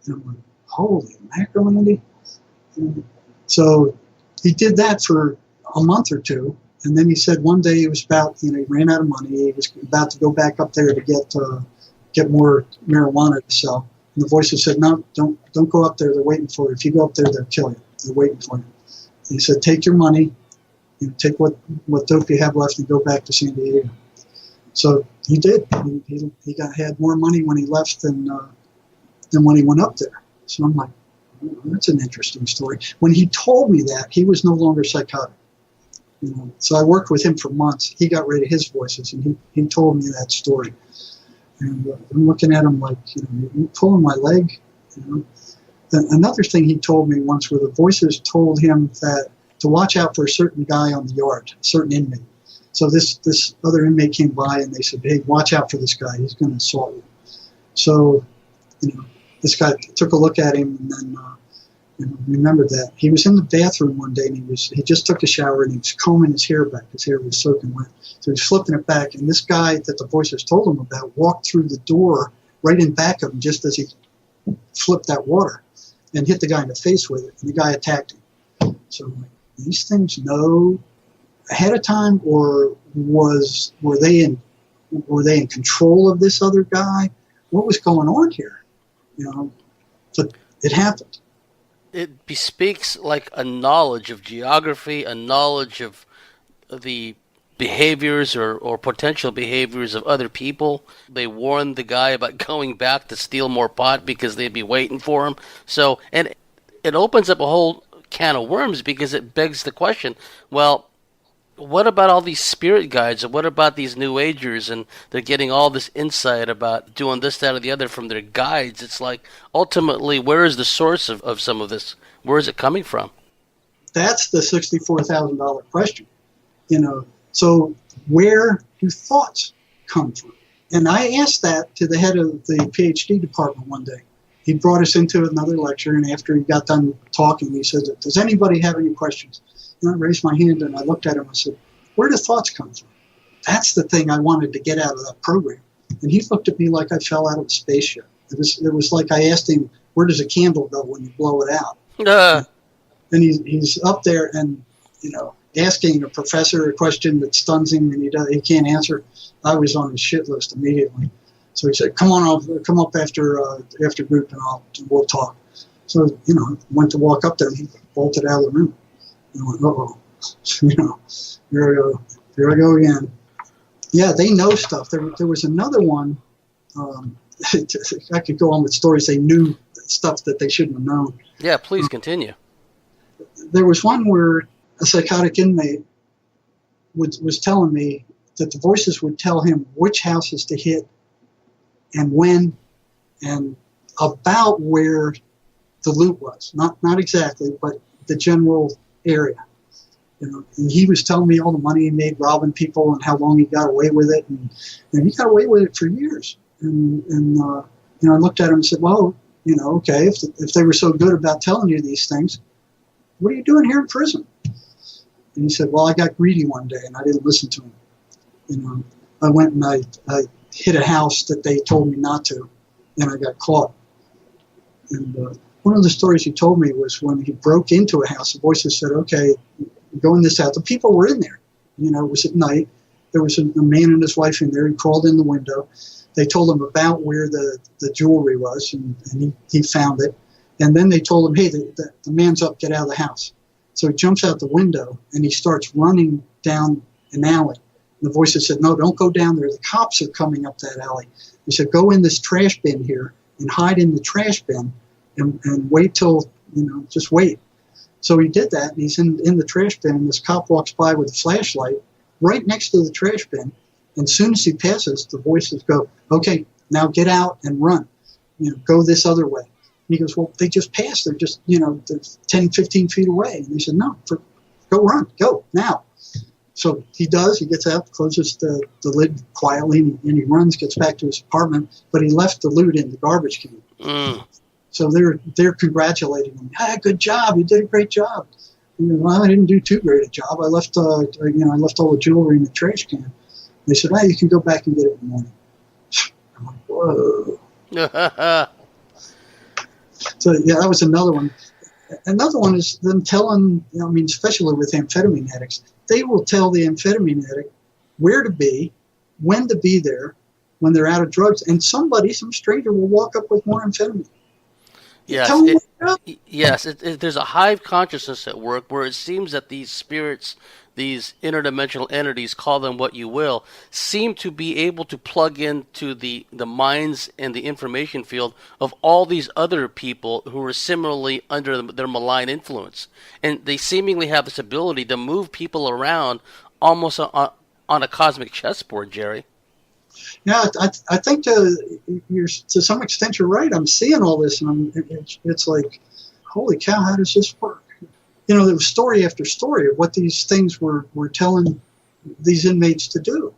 [SPEAKER 2] And I'm like, holy mackerel, Andy. So he did that for a month or two. And then he said one day he was he ran out of money. He was about to go back up there to get more marijuana to sell. And the voices said, "No, don't go up there. They're waiting for you. If you go up there, they'll kill you. They're waiting for you." And he said, "Take your money, take what dope you have left and go back to San Diego." So he did. He had more money when he left than when he went up there. So I'm like, that's an interesting story. When he told me that, he was no longer psychotic. So I worked with him for months. He got rid of his voices, and he told me that story. And I'm looking at him like, you pulling my leg. Another thing he told me once, where the voices told him that to watch out for a certain guy on the yard, a certain inmate. So this other inmate came by, and they said, "Hey, watch out for this guy. He's going to assault you." So, this guy took a look at him, and then remembered that he was in the bathroom one day, and he just took a shower, and he was combing his hair back. His hair was soaking wet, so he was flipping it back. And this guy that the voices told him about walked through the door right in back of him, just as he flipped that water, and hit the guy in the face with it. And the guy attacked him. So these things know ahead of time, or were they in control of this other guy? What was going on here? But it happened.
[SPEAKER 1] It bespeaks like a knowledge of geography, a knowledge of the behaviors or potential behaviors of other people. They warned the guy about going back to steal more pot because they'd be waiting for him. So, and it opens up a whole can of worms, because it begs the question, well, what about all these spirit guides, or what about these New Agers, and they're getting all this insight about doing this, that, or the other from their guides? It's like, ultimately, where is the source of some of this? Where is it coming from?
[SPEAKER 2] That's the $64,000 question. So where do thoughts come from? And I asked that to the head of the PhD department one day. He brought us into another lecture, and after he got done talking, he said, "Does anybody have any questions?" And I raised my hand, and I looked at him. I said, "Where do thoughts come from?" That's the thing I wanted to get out of that program. And he looked at me like I fell out of a spaceship. It was like I asked him, "Where does a candle go when you blow it out?" And he's up there, and asking a professor a question that stuns him and he can't answer. I was on his shit list immediately. So he said, "Come on, come up after group and we'll talk." So went to walk up there and he bolted out of the room. And I went, "Uh-oh, here I go again." Yeah, they know stuff. There was another one. I could go on with stories. They knew stuff that they shouldn't have known.
[SPEAKER 1] Yeah, please continue.
[SPEAKER 2] There was one where a psychotic inmate was telling me that the voices would tell him which houses to hit and when and about where the loot was. Not exactly, but the general area. And he was telling me all the money he made robbing people and how long he got away with it. And he got away with it for years. And I looked at him and said, "Well, okay, if they were so good about telling you these things, what are you doing here in prison?" And he said, "Well, I got greedy one day and I didn't listen to him. I went and I hit a house that they told me not to, and I got caught." And one of the stories he told me was when he broke into a house, the voices said, "Okay, go in this house." The people were in there. It was at night. There was a man and his wife in there. He crawled in the window. They told him about where the jewelry was, and he found it. And then they told him, "Hey, the man's up, get out of the house." So he jumps out the window, and he starts running down an alley. And the voices said, "No, don't go down there. The cops are coming up that alley." He said, "Go in this trash bin here and hide in the trash bin and wait till, just wait." So he did that, and he's in the trash bin, and this cop walks by with a flashlight right next to the trash bin. And as soon as he passes, the voices go, "Okay, now get out and run. Go this other way." And he goes, "Well, they just passed. They're just, they're 10, 15 feet away." And he said, "No, go run. Go now." So he does. He gets out, closes the lid quietly, and he runs, gets back to his apartment. But he left the loot in the garbage can. So they're congratulating him. "Ah, good job. You did a great job." "Well, I didn't do too great a job. I left all the jewelry in the trash can." They said, "Oh, you can go back and get it in the morning." I'm like, whoa. So, yeah, that was another one. Another one is them telling, especially with amphetamine addicts, they will tell the amphetamine addict where to be, when to be there, when they're out of drugs, and some stranger will walk up with more amphetamine.
[SPEAKER 1] Yes, there's a hive consciousness at work where it seems that these spirits, these interdimensional entities, call them what you will, seem to be able to plug into the minds and the information field of all these other people who are similarly under their malign influence. And they seemingly have this ability to move people around almost on a cosmic chessboard, Jerry.
[SPEAKER 2] Yeah, I think to some extent you're right. I'm seeing all this, and it's like, holy cow, how does this work? There was story after story of what these things were telling these inmates to do.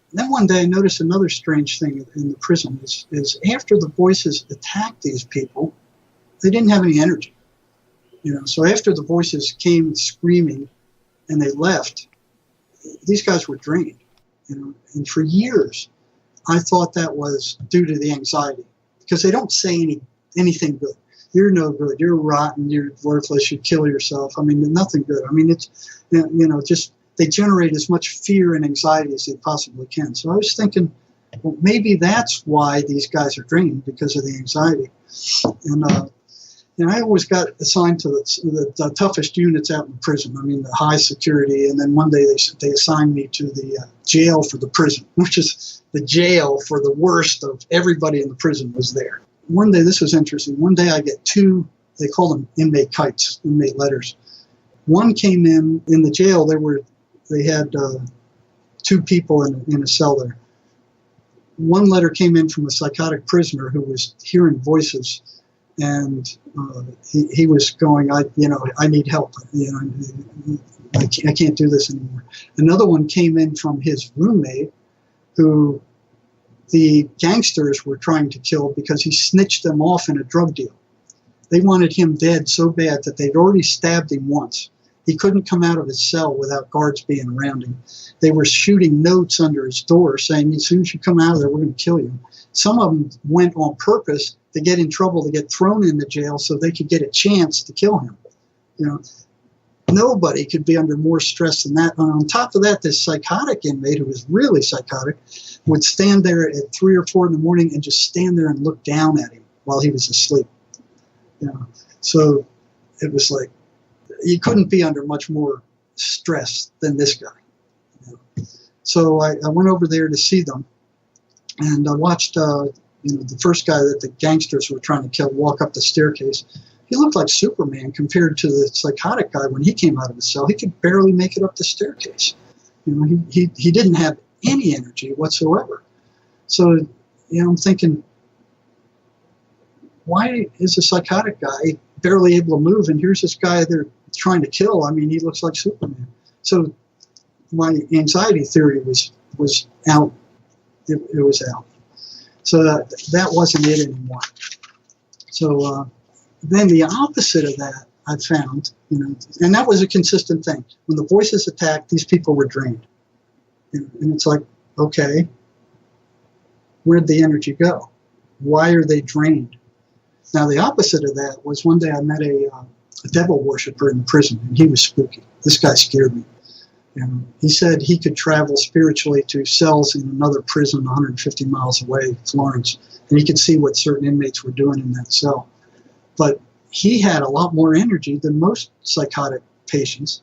[SPEAKER 2] And then one day I noticed another strange thing in the prison is after the voices attacked these people, they didn't have any energy. So after the voices came screaming and they left, these guys were drained. And for years, I thought that was due to the anxiety, because they don't say anything good. "You're no good. You're rotten. You're worthless. You kill yourself." Nothing good. It's, just they generate as much fear and anxiety as they possibly can. So I was thinking, well, maybe that's why these guys are drained, because of the anxiety. And I always got assigned to the toughest units out in prison. The high security. And then one day they assigned me to the jail for the prison, which is the jail for the worst of everybody in the prison was there. One day, this was interesting. One day I get two, they call them inmate kites, inmate letters. One came in the jail. They had two people in a cell there. One letter came in from a psychotic prisoner who was hearing voices. And he was going, I need help. I can't do this anymore. Another one came in from his roommate, who the gangsters were trying to kill because he snitched them off in a drug deal. They wanted him dead so bad that they'd already stabbed him once. He couldn't come out of his cell without guards being around him. They were shooting notes under his door saying, "As soon as you come out of there, we're going to kill you." Some of them went on purpose to get in trouble, to get thrown into jail so they could get a chance to kill him. Nobody could be under more stress than that. And on top of that, this psychotic inmate who was really psychotic would stand there at 3 or 4 in the morning and just stand there and look down at him while he was asleep. You know, so it was like you couldn't be under much more stress than this guy. You know. So I went over there to see them, and I watched the first guy that the gangsters were trying to kill walk up the staircase. He looked like Superman compared to the psychotic guy when he came out of his cell. He could barely make it up the staircase. You know, he didn't have any energy whatsoever. So, you know, I'm thinking, why is a psychotic guy barely able to move, and here's this guy they're trying to kill? I mean, he looks like Superman. So my anxiety theory was out. It was out. So that wasn't it anymore. So then the opposite of that I found, you know, and that was a consistent thing. When the voices attacked, these people were drained. And it's like, okay, where'd the energy go? Why are they drained? Now, the opposite of that was one day I met a devil worshiper in the prison, and he was spooky. This guy scared me. He said he could travel spiritually to cells in another prison 150 miles away, Florence, and he could see what certain inmates were doing in that cell. But he had a lot more energy than most psychotic patients,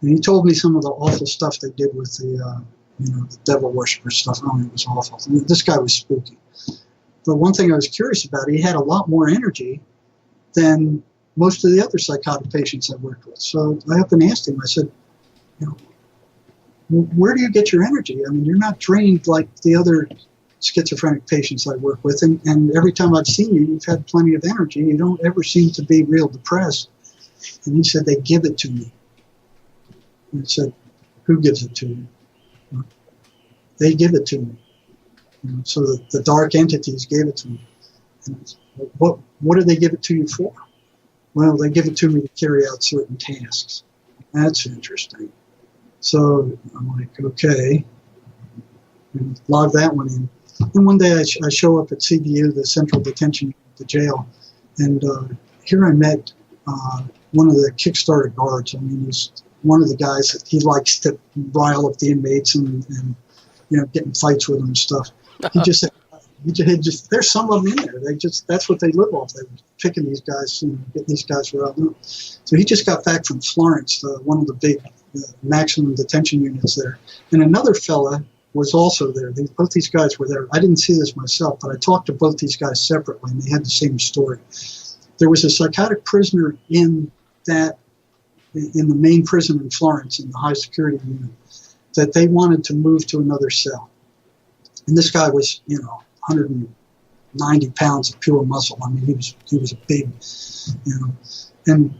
[SPEAKER 2] and he told me some of the awful stuff they did with the devil worshiper stuff. Oh, it was awful. I mean, this guy was spooky. But one thing I was curious about, he had a lot more energy than most of the other psychotic patients I worked with. So I up and asked him, I said, you know, where do you get your energy? I mean, you're not drained like the other schizophrenic patients I work with, and every time I've seen you, you've had plenty of energy. You don't ever seem to be real depressed. And he said, they give it to me. And I said, who gives it to you? They give it to me. So the dark entities gave it to me. And what do they give it to you for? Well, they give it to me to carry out certain tasks. That's interesting. So I'm like, okay, and log that one in. And one day I show up at CDU, the Central Detention Unit, the jail, and here I met one of the Kickstarter guards. I mean, he's one of the guys that he likes to rile up the inmates and you know, get in fights with them and stuff. He just said, there's some of them in there. That's what they live off. They were picking these guys, you know, getting these guys around them. So he just got back from Florence, one of the big maximum detention units there. And another fella was also there. Both these guys were there. I didn't see this myself, but I talked to both these guys separately, and they had the same story. There was a psychotic prisoner in the main prison in Florence, in the high security unit, that they wanted to move to another cell. And this guy was, you know, 190 pounds of pure muscle. I mean, he was a big, you know, and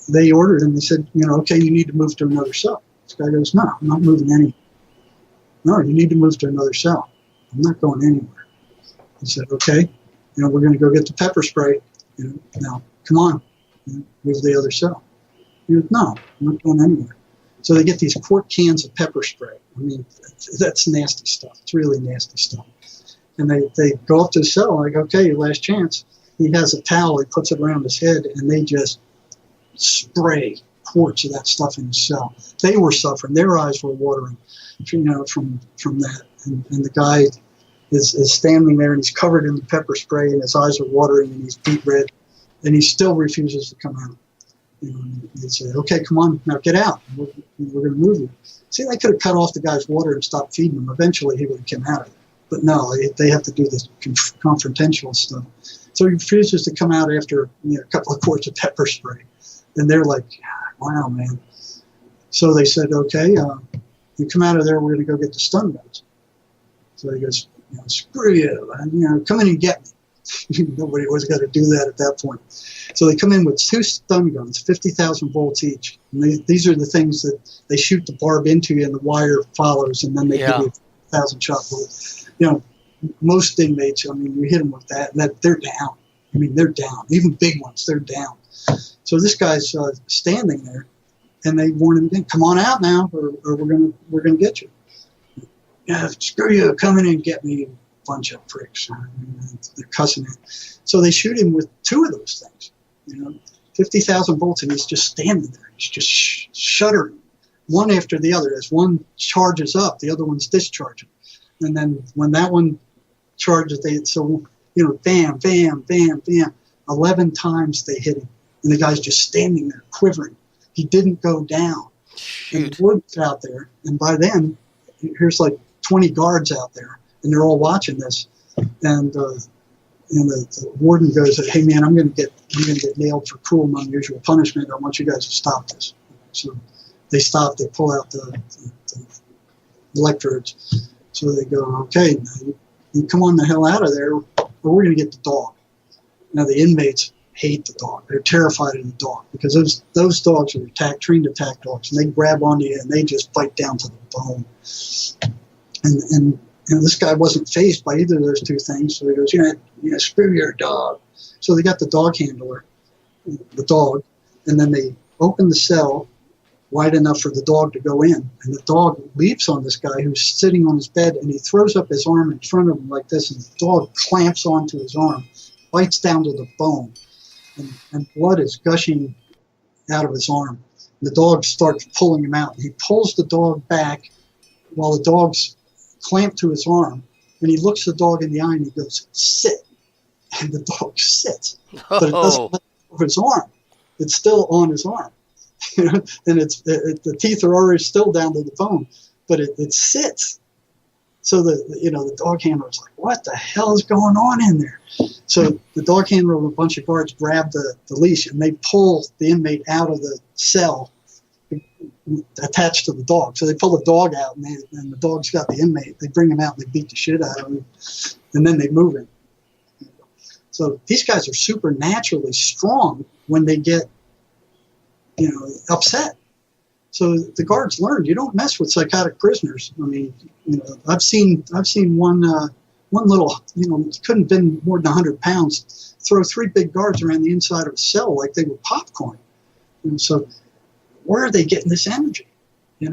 [SPEAKER 2] they ordered him. They said, you know, okay, you need to move to another cell. This guy goes, no, I'm not moving anywhere. No, you need to move to another cell. I'm not going anywhere. He said, okay, you know, we're going to go get the pepper spray. You know, now, come on, you know, move to the other cell. He goes, no, I'm not going anywhere. So they get these quart cans of pepper spray. I mean, that's nasty stuff. It's really nasty stuff. And they go up to the cell, like, okay, your last chance. He has a towel, he puts it around his head, and they just spray quarts of that stuff in his cell. They were suffering. Their eyes were watering, you know, from that. And the guy is standing there, and he's covered in the pepper spray, and his eyes are watering, and he's beet red, and he still refuses to come out. You know, and they say, okay, come on, now get out. We're going to move you. See, they could have cut off the guy's water and stopped feeding him. Eventually, he would have come out of it. But no, they have to do this confrontational stuff. So he refuses to come out after, you know, a couple of quarts of pepper spray. And they're like, wow, man. So they said, okay, you come out of there, we're going to go get the stun guns. So he goes, you know, screw you, man. You know, come in and get me. Nobody was going to do that at that point. So they come in with 2 stun guns, 50,000 volts each. And these are the things that they shoot the barb into you and the wire follows, and then they give you a 1,000 shot bullet. You know, most inmates, I mean, you hit them with that, and they're down. I mean, they're down. Even big ones, they're down. So this guy's standing there, and they warn him, come on out now, or we're gonna get you. Yeah, screw you, come in and get me, you bunch of pricks. I mean, they're cussing him. So they shoot him with 2 of those things. You know, 50,000 volts, and he's just standing there. He's just shuddering, one after the other. As one charges up, the other one's discharging. And then when that one charges, bam, bam, bam, bam. 11 times they hit him. And the guy's just standing there quivering. He didn't go down.
[SPEAKER 1] Shoot.
[SPEAKER 2] And the warden's out there. And by then, here's like 20 guards out there. And they're all watching this. And the warden goes, "Hey man, I'm going to get nailed for cruel and unusual punishment. I want you guys to stop this." So they stop. They pull out the electrodes. So they go, "Okay, you come on the hell out of there, or we're going to get the dog." Now the inmates hate the dog. They're terrified of the dog because those dogs are trained attack dogs, and they grab onto you and they just bite down to the bone. And this guy wasn't fazed by either of those two things, so he goes, "Screw your dog." So they got the dog handler, the dog, and then they open the cell wide enough for the dog to go in. And the dog leaps on this guy who's sitting on his bed, and he throws up his arm in front of him like this, and the dog clamps onto his arm, bites down to the bone, and blood is gushing out of his arm. The dog starts pulling him out. He pulls the dog back while the dog's clamped to his arm, and he looks the dog in the eye and he goes, "Sit." And the dog sits. But it doesn't let go of his arm. It's still on his arm. And the teeth are already still down to the bone, but it sits. So the dog handler's like, "What the hell is going on in there?" So the dog handler and a bunch of guards grab the leash and they pull the inmate out of the cell attached to the dog. So they pull the dog out, and the dog's got the inmate. They bring him out and they beat the shit out of him, and then they move him. So these guys are supernaturally strong when they get, upset. So the guards learned you don't mess with psychotic prisoners. I mean, I've seen one little, couldn't have been more than 100 pounds, throw 3 big guards around the inside of a cell like they were popcorn. So where are they getting this energy? I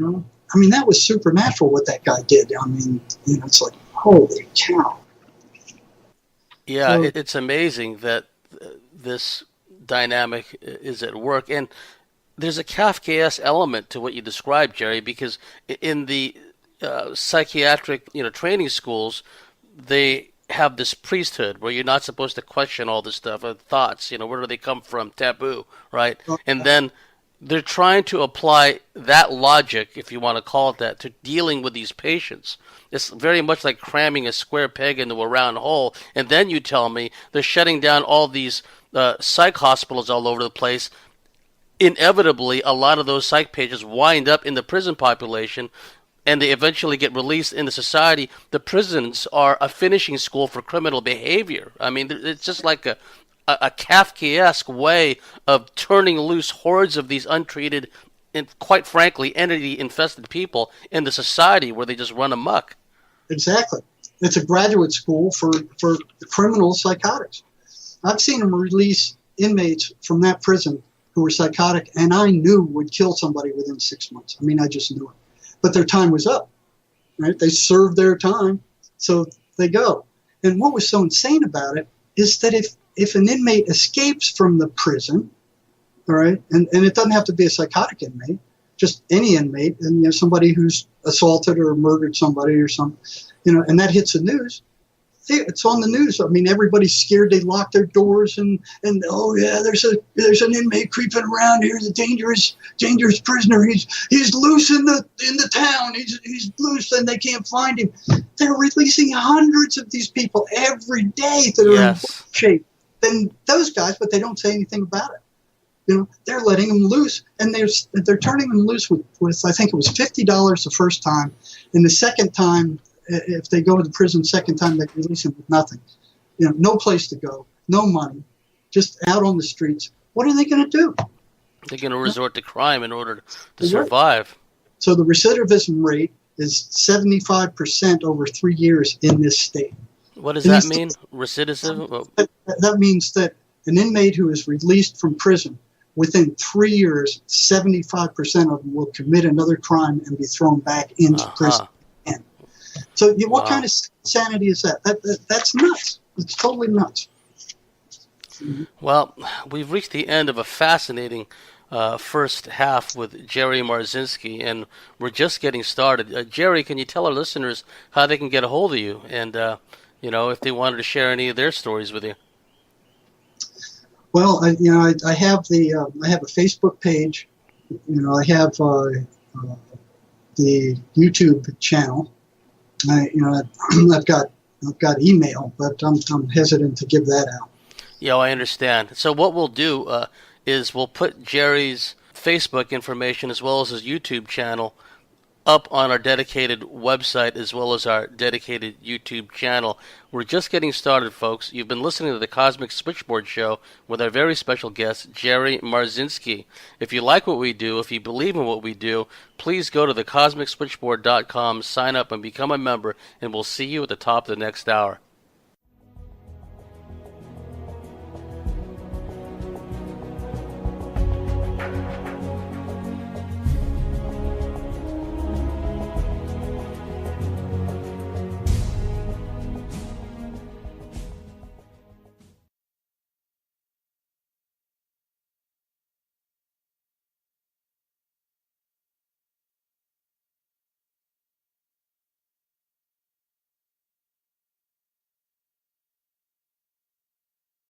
[SPEAKER 2] mean, that was supernatural what that guy did. I mean, it's like, holy cow.
[SPEAKER 1] Yeah, it's amazing that this dynamic is at work. And there's a Kafkaesque element to what you described, Jerry, because in the psychiatric, training schools, they have this priesthood where you're not supposed to question all this stuff, or thoughts, where do they come from, taboo, right? And then they're trying to apply that logic, if you want to call it that, to dealing with these patients. It's very much like cramming a square peg into a round hole. And then you tell me they're shutting down all these psych hospitals all over the place. Inevitably, a lot of those psych patients wind up in the prison population, and they eventually get released into society. The prisons are a finishing school for criminal behavior. I mean, it's just like a Kafkaesque way of turning loose hordes of these untreated and, quite frankly, entity-infested people into society where they just run amok.
[SPEAKER 2] Exactly. It's a graduate school for criminal psychotics. I've seen them release inmates from that prison who were psychotic and I knew would kill somebody within 6 months. I mean, I just knew it. But their time was up, right? They served their time, so they go. And what was so insane about it is that if an inmate escapes from the prison, all right, and it doesn't have to be a psychotic inmate, just any inmate, and somebody who's assaulted or murdered somebody or something, and that hits the news, it's on the news. I mean, everybody's scared. They lock their doors and oh yeah, there's an inmate creeping around here, the dangerous prisoner. He's loose in the town. He's loose and they can't find him. They're releasing hundreds of these people every day that are in shape. Then those guys, but they don't say anything about it. They're letting them loose, and they're turning them loose with I think it was $50 the first time, and the second time, if they go to the prison second time, they release them with nothing. No place to go, no money, just out on the streets. What are they going to do?
[SPEAKER 1] They're going to resort to crime in order to survive.
[SPEAKER 2] So the recidivism rate is 75% over 3 years in this state.
[SPEAKER 1] What does that mean? Recidivism?
[SPEAKER 2] That means that an inmate who is released from prison, within 3 years, 75% of them will commit another crime and be thrown back into prison again. So what kind of sanity is that? That's nuts. It's totally nuts.
[SPEAKER 1] Well, we've reached the end of a fascinating first half with Jerry Marzinsky, and we're just getting started. Jerry, can you tell our listeners how they can get a hold of you, and if they wanted to share any of their stories with you?
[SPEAKER 2] Well, I have I have a Facebook page. I have the YouTube channel. I've got email, but I'm hesitant to give that out.
[SPEAKER 1] Yeah, I understand. So what we'll do is we'll put Jerry's Facebook information as well as his YouTube channel up on our dedicated website as well as our dedicated YouTube channel. We're just getting started, folks. You've been listening to the Cosmic Switchboard Show with our very special guest, Jerry Marzinsky. If you like what we do, if you believe in what we do, please go to thecosmicswitchboard.com, sign up, and become a member, and we'll see you at the top of the next hour.